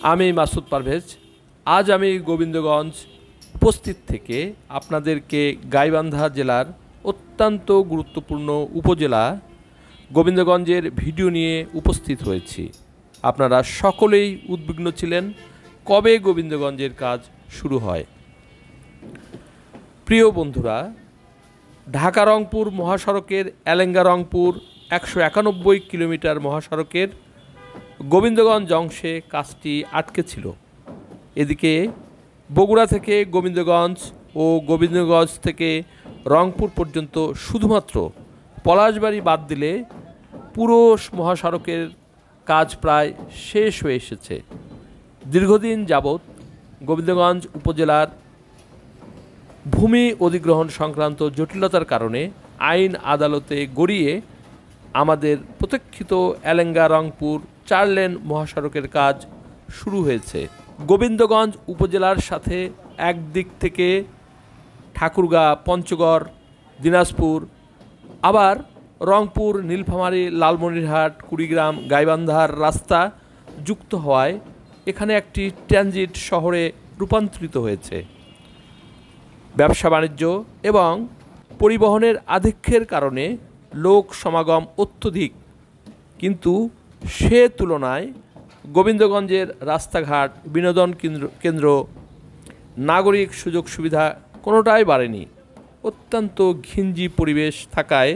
আমি মাসুদ পারভেজ। আজ আমি গোবিন্দগঞ্জ উপস্থিত থেকে আপনাদেরকে গাইবান্ধা জেলার অত্যন্ত গুরুত্বপূর্ণ উপজেলা গোবিন্দগঞ্জের ভিডিও নিয়ে উপস্থিত হয়েছি। আপনারা সকলেই উদ্বিগ্ন ছিলেন কবে গোবিন্দগঞ্জের কাজ শুরু হয়। প্রিয় বন্ধুরা, ঢাকা রংপুর মহাসড়কের এলেঙ্গা রংপুর 191 কিলোমিটার মহাসড়কের গোবিন্দগঞ্জ অংশে কাজটি আটকে ছিল। এদিকে বগুড়া থেকে গোবিন্দগঞ্জ ও গোবিন্দগঞ্জ থেকে রংপুর পর্যন্ত শুধুমাত্র পলাশবাড়ি বাদ দিলে পুরো মহাসড়কের কাজ প্রায় শেষ হয়ে এসেছে। দীর্ঘদিন যাবৎ গোবিন্দগঞ্জ উপজেলার ভূমি অধিগ্রহণ সংক্রান্ত জটিলতার কারণে আইন আদালতে গড়িয়ে আমাদের প্রতীক্ষিত এলেঙ্গা রংপুর 4 লেন মহাসড়কের কাজ শুরু হয়েছে। গোবিন্দগঞ্জ উপজেলার সাথে একদিক থেকে ঠাকুরগাঁ, পঞ্চগড়, দিনাজপুর, আবার রংপুর, নীলফামারী, লালমনিরহাট, কুড়িগ্রাম, গাইবান্ধার রাস্তা যুক্ত হওয়ায় এখানে একটি ট্রানজিট শহরে রূপান্তরিত হয়েছে। ব্যবসা বাণিজ্য এবং পরিবহনের আধিক্যের কারণে লোক সমাগম অত্যধিক, কিন্তু সে তুলনায় গোবিন্দগঞ্জের রাস্তাঘাট, বিনোদন কেন্দ্র, নাগরিক সুযোগ সুবিধা কোনোটাই বাড়েনি। অত্যন্ত ঘিঞ্জি পরিবেশ থাকায়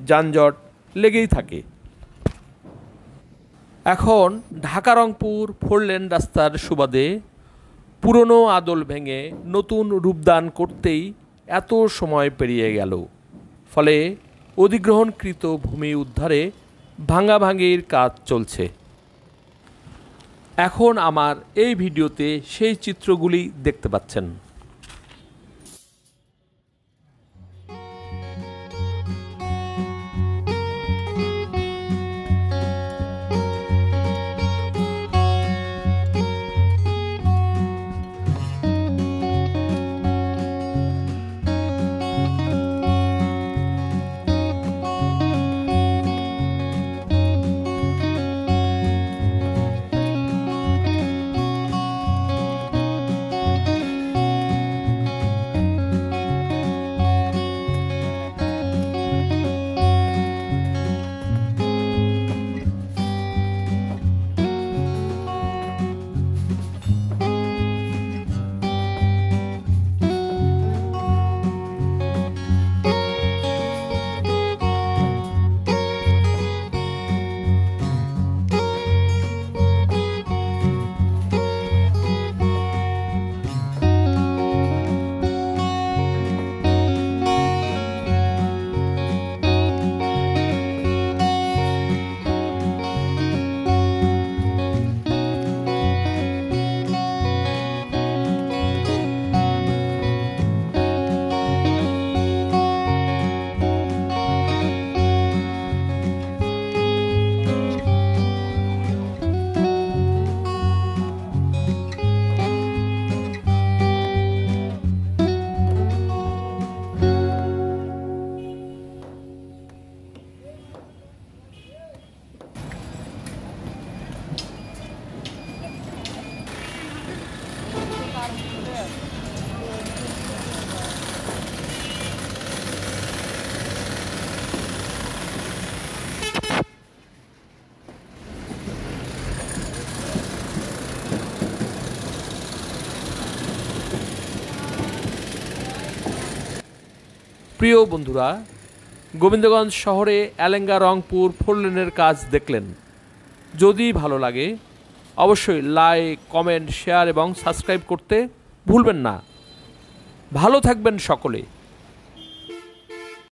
যানজট লেগেই থাকে। এখন ঢাকা রংপুর 4 লেন রাস্তার সুবাদে পুরনো আদল ভেঙে নতুন রূপদান করতেই এত সময় পেরিয়ে গেল। ফলে অধিগ্রহণকৃত ভূমি উদ্ধারে ভাঙাভাঙির কাজ চলছে। এখন আমার এই ভিডিওতে সেই চিত্রগুলি দেখতে পাচ্ছেন। প্রিয় বন্ধুরা, গোবিন্দগঞ্জ শহরে এলেঙ্গা রংপুর 4 লেনের কাজ দেখলেন। যদি ভালো লাগে অবশ্যই লাইক, কমেন্ট, শেয়ার এবং সাবস্ক্রাইব করতে ভুলবেন না। ভালো থাকবেন সকলে।